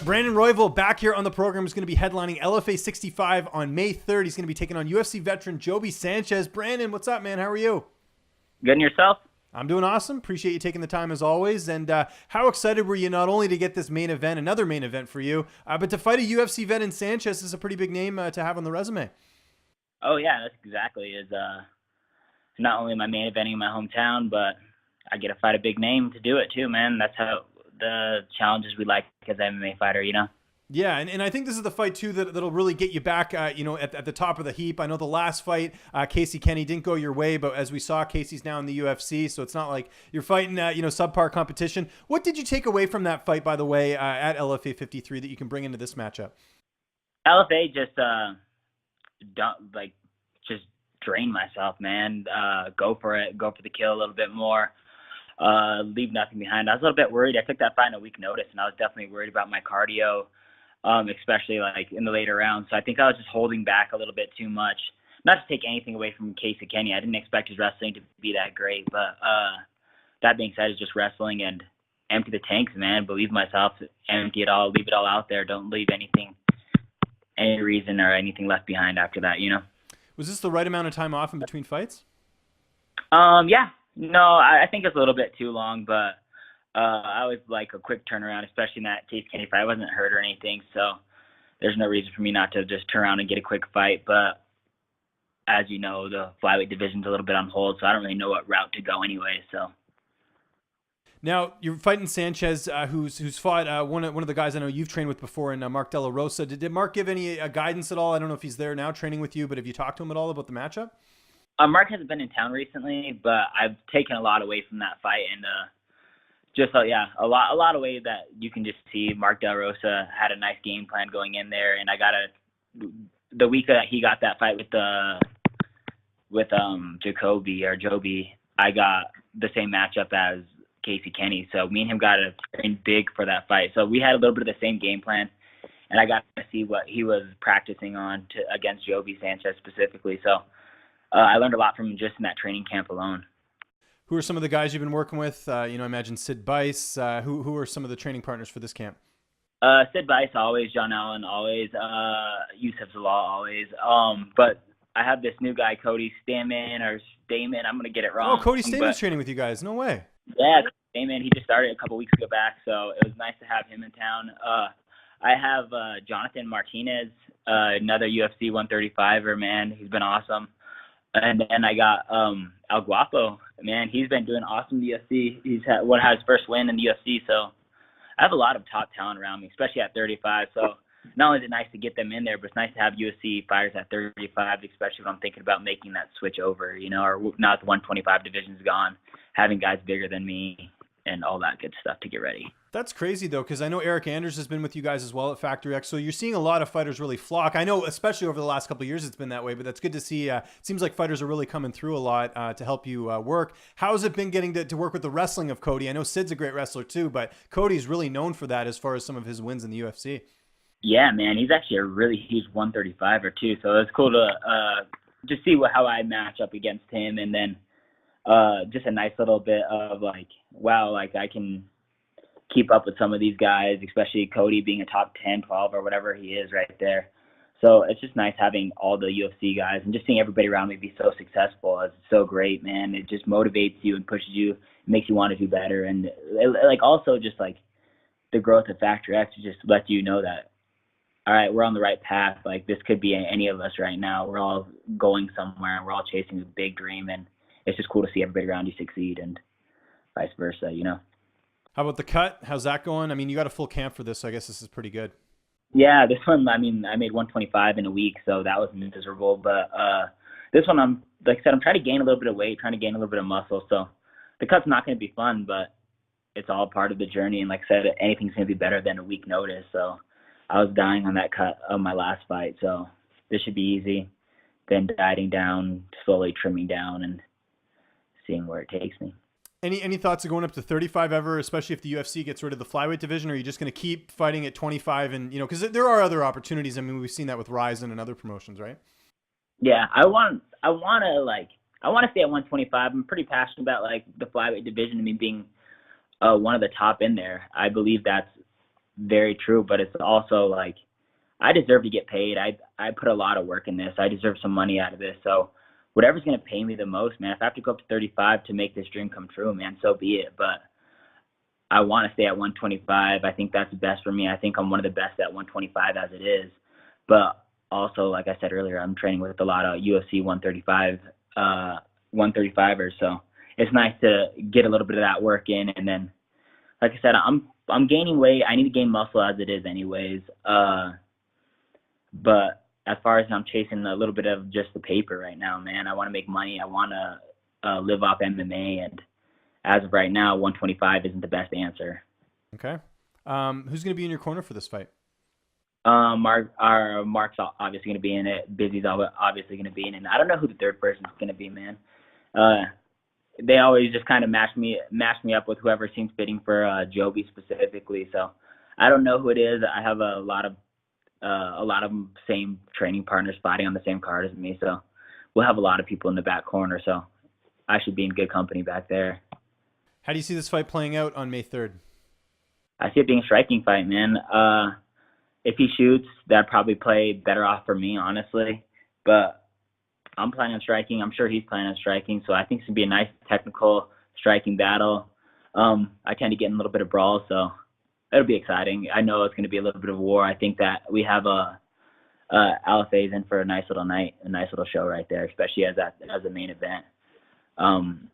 Brandon Royval back here on the program is going to be headlining LFA 65 on May 3rd. He's going to be taking on UFC veteran Joby Sanchez. Brandon, what's up, man? How are you? Good, and yourself? I'm doing awesome. Appreciate you taking the time as always. And how excited were you not only to get this main event, another main event for you, but to fight a UFC vet in Sanchez is a pretty big name to have on the resume. Oh, yeah, that's exactly. It's not only my main eventing in my hometown, but I get to fight a big name to do it too, man. That's how the challenges we like as an MMA fighter, you know? Yeah, and I think this is the fight, too, that'll really get you back, at the top of the heap. I know the last fight, Casey Kenny, didn't go your way, but as we saw, Casey's now in the UFC, so it's not like you're fighting, subpar competition. What did you take away from that fight, by the way, at LFA 53 that you can bring into this matchup? LFA just, just drain myself, man. Go for it, go for the kill a little bit more. Leave nothing behind. I was a little bit worried. I took that fight on a week notice, and I was definitely worried about my cardio. Especially like in the later rounds. So I think I was just holding back a little bit too much. Not to take anything away from Casey Kenny. I didn't expect his wrestling to be that great. But that being said, it's just wrestling and empty the tanks, man. Believe myself, empty it all, leave it all out there. Don't leave any reason or anything left behind after that, you know? Was this the right amount of time off in between fights? Yeah. No, I think it's a little bit too long, but I always like a quick turnaround, especially in that Casey Kenny fight. I wasn't hurt or anything, so there's no reason for me not to just turn around and get a quick fight. But as you know, the flyweight division's a little bit on hold, so I don't really know what route to go anyway. So now you're fighting Sanchez, who's fought one of the guys I know you've trained with before, in Mark De La Rosa. Did Mark give any guidance at all? I don't know if he's there now training with you, but have you talked to him at all about the matchup? Mark hasn't been in town recently, but I've taken a lot away from that fight and. A lot of ways that you can just see Mark De La Rosa had a nice game plan going in there, and the week that he got that fight with Joby, I got the same matchup as Casey Kenny. So me and him got to train big for that fight. So we had a little bit of the same game plan, and I got to see what he was practicing on against Joby Sanchez specifically. So I learned a lot from him just in that training camp alone. Who are some of the guys you've been working with? I imagine Sid Bice. Who are some of the training partners for this camp? Sid Bice, always. John Allen, always. Yusuf Zalal, always. But I have this new guy, Cody Stamann. I'm going to get it wrong. Oh, Cody Stamann's training with you guys. No way. Yeah, Stamann. He just started a couple weeks ago back, so it was nice to have him in town. I have Jonathan Martinez, another UFC 135er, man. He's been awesome. And then I got El Guapo. Man, he's been doing awesome in the UFC. He's had his first win in the UFC, so I have a lot of top talent around me, especially at 35. So not only is it nice to get them in there, but it's nice to have UFC fighters at 35, especially when I'm thinking about making that switch over, or now that the 125 division's gone, having guys bigger than me and all that good stuff to get ready. That's crazy, though, because I know Eric Anders has been with you guys as well at Factory X, so you're seeing a lot of fighters really flock. I know, especially over the last couple of years, it's been that way, but that's good to see. It seems like fighters are really coming through a lot to help you work. How has it been getting to work with the wrestling of Cody? I know Sid's a great wrestler, too, but Cody's really known for that as far as some of his wins in the UFC. Yeah, man, he's actually a really huge 135er, too, so it's cool to just see how I match up against him, and then just a nice little bit of, wow, I can keep up with some of these guys, especially Cody being a top 10, 12, or whatever he is right there. So it's just nice having all the UFC guys and just seeing everybody around me be so successful. It's so great, man. It just motivates you and pushes you, makes you want to do better. And also just the growth of Factor X just lets you know that, all right, we're on the right path. This could be any of us right now. We're all going somewhere and we're all chasing a big dream. And it's just cool to see everybody around you succeed and vice versa, How about the cut? How's that going? I mean, you got a full camp for this, so I guess this is pretty good. Yeah, this one, I made 125 in a week, so that was miserable. But this one, I'm trying to gain a little bit of weight, trying to gain a little bit of muscle. So the cut's not going to be fun, but it's all part of the journey. And like I said, anything's going to be better than a week notice. So I was dying on that cut of my last fight. So this should be easy. Then dieting down, slowly trimming down, and seeing where it takes me. Any thoughts of going up to 35 ever, especially if the UFC gets rid of the flyweight division, or are you just going to keep fighting at 25? And, because there are other opportunities. I mean, we've seen that with Ryzen and other promotions, right? Yeah, I want to stay at 125. I'm pretty passionate about the flyweight division. I mean, being one of the top in there. I believe that's very true, but it's also like I deserve to get paid. I put a lot of work in this. I deserve some money out of this. So whatever's going to pay me the most, man, if I have to go up to 35 to make this dream come true, man, so be it. But I want to stay at 125. I think that's best for me. I think I'm one of the best at 125 as it is. But also, like I said earlier, I'm training with a lot of UFC 135ers. So it's nice to get a little bit of that work in. And then, like I said, I'm gaining weight. I need to gain muscle as it is anyways. But as far as I'm chasing a little bit of just the paper right now, man, I want to make money. I want to live off MMA. And as of right now, 125 isn't the best answer. Okay. Who's going to be in your corner for this fight? Mark's obviously going to be in it. Busy's obviously going to be in it. And I don't know who the third person's going to be, man. They always just kind of mash me up with whoever seems fitting for Joby specifically. So I don't know who it is. I have a lot of same training partners fighting on the same card as me. So we'll have a lot of people in the back corner. So I should be in good company back there. How do you see this fight playing out on May 3rd? I see it being a striking fight, man. If he shoots, that'd probably play better off for me, honestly. But I'm planning on striking. I'm sure he's planning on striking. So I think it's going to be a nice technical striking battle. I tend to get in a little bit of brawl, so it'll be exciting. I know it's going to be a little bit of a war. I think that we have LFA's in for a nice little night, a nice little show right there, especially as a main event.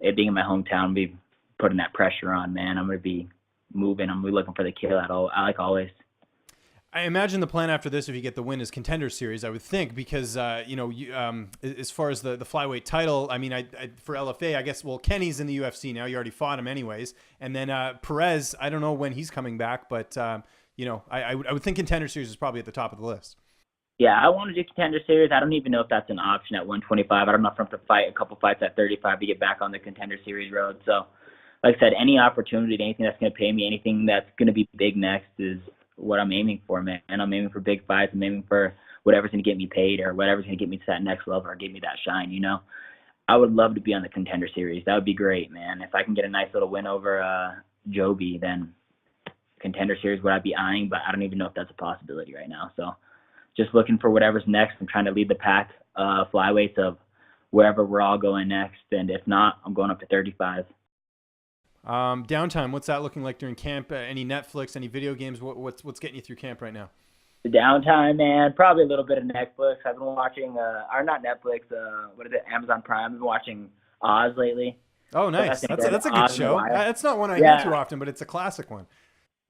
It being in my hometown, be putting that pressure on, man. I'm going to be moving. I'm going to be looking for the kill like always. I imagine the plan after this, if you get the win, is Contender Series, I would think, because, as far as the flyweight title, I mean, for LFA, I guess, well, Kenny's in the UFC now. You already fought him anyways. And then Perez, I don't know when he's coming back, but, I would think Contender Series is probably at the top of the list. Yeah, I want to do Contender Series. I don't even know if that's an option at 125. I don't know if I'm going to fight a couple fights at 35 to get back on the Contender Series road. So, like I said, any opportunity, anything that's going to pay me, anything that's going to be big next is what I'm aiming for, man. And I'm aiming for big fights. I'm aiming for whatever's going to get me paid or whatever's going to get me to that next level or give me that shine, I would love to be on the Contender Series. That would be great, man. If I can get a nice little win over Joby, then Contender Series would I be eyeing, but I don't even know if that's a possibility right now. So just looking for whatever's next. I'm trying to lead the pack flyweights of wherever we're all going next. And if not, I'm going up to 35. Downtime, what's that looking like during camp? Any Netflix, any video games? What's getting you through camp right now? The downtime, man, probably a little bit of Netflix. I've been watching, or not Netflix, what is it, Amazon Prime. I've been watching Oz lately. Oh, nice. That's a good show. That's not one I hear too often, but it's a classic one.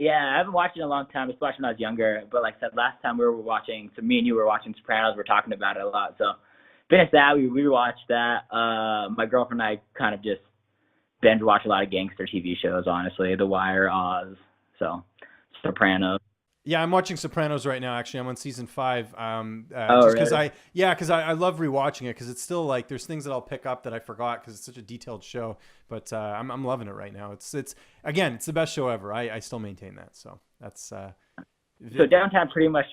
Yeah, I haven't watched it in a long time. I was watching when I was younger. But like I said, last time we were watching, so me and you were watching Sopranos. We were talking about it a lot. So finished that. We watched that. My girlfriend and I kind of just binge watch a lot of gangster TV shows, honestly. The Wire, Oz, so Sopranos. Yeah, I'm watching Sopranos right now. Actually, I'm on season 5. Just because I love rewatching it because it's still like there's things that I'll pick up that I forgot because it's such a detailed show. But I'm loving it right now. It's the best show ever. I still maintain that. So that's so downtime pretty much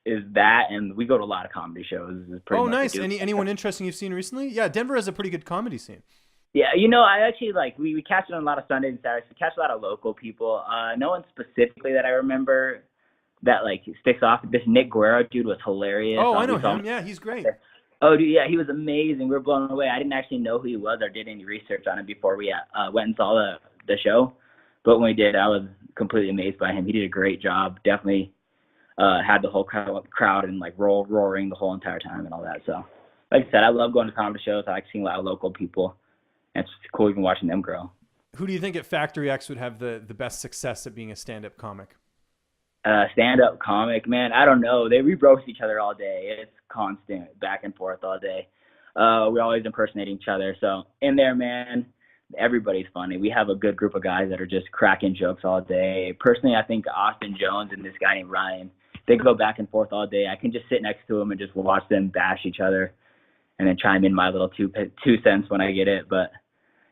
is that, and we go to a lot of comedy shows. Oh, nice. Anyone interesting you've seen recently? Yeah, Denver has a pretty good comedy scene. Yeah, I actually we catch it on a lot of Sundays and Saturdays. We catch a lot of local people. No one specifically that I remember that sticks off. This Nick Guerrero dude was hilarious. Oh, I know him. Yeah, he's great. Oh, dude, yeah, he was amazing. We were blown away. I didn't actually know who he was or did any research on him before we went and saw the show. But when we did, I was completely amazed by him. He did a great job. Definitely had the whole crowd and roaring the whole entire time and all that. So, like I said, I love going to comedy shows. I like seeing a lot of local people. And it's cool even watching them grow. Who do you think at Factory X would have the best success at being a stand-up comic? Stand-up comic, man, I don't know. We roast each other all day. It's constant back and forth all day. We're always impersonating each other. So in there, man, everybody's funny. We have a good group of guys that are just cracking jokes all day. Personally, I think Austin Jones and this guy named Ryan, they go back and forth all day. I can just sit next to them and just watch them bash each other and then chime in my little two cents when I get it. But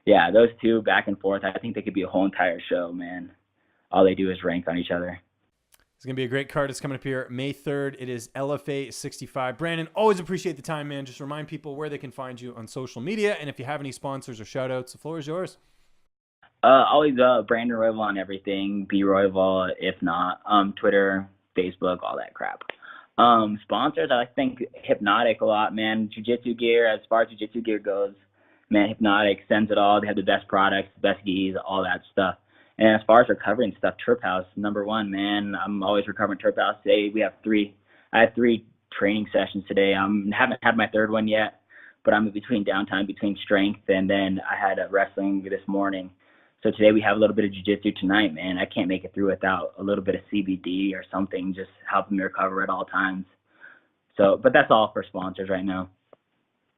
yeah, those two back and forth, I think they could be a whole entire show, man. All they do is rank on each other. It's going to be a great card. It's coming up here May 3rd. It is LFA 65. Brandon, always appreciate the time, man. Just remind people where they can find you on social media. And if you have any sponsors or shout outs, the floor is yours. Always Brandon Royval on everything. B Royval, if not. Twitter, Facebook, all that crap. Sponsors, I think Hypnotic a lot, man. Jiu-Jitsu gear, as far as jiu-jitsu gear goes, man, Hypnotic sends it all. They have the best products, the best gis, all that stuff. And as far as recovering stuff, Turp House, number one, man. I'm always recovering Turp House. Today I had three training sessions today. Haven't had my third one yet, but I'm in between downtime, between strength, and then I had wrestling this morning. So today we have a little bit of jiu-jitsu tonight, man. I can't make it through without a little bit of CBD or something, just helping me recover at all times. So, but that's all for sponsors right now.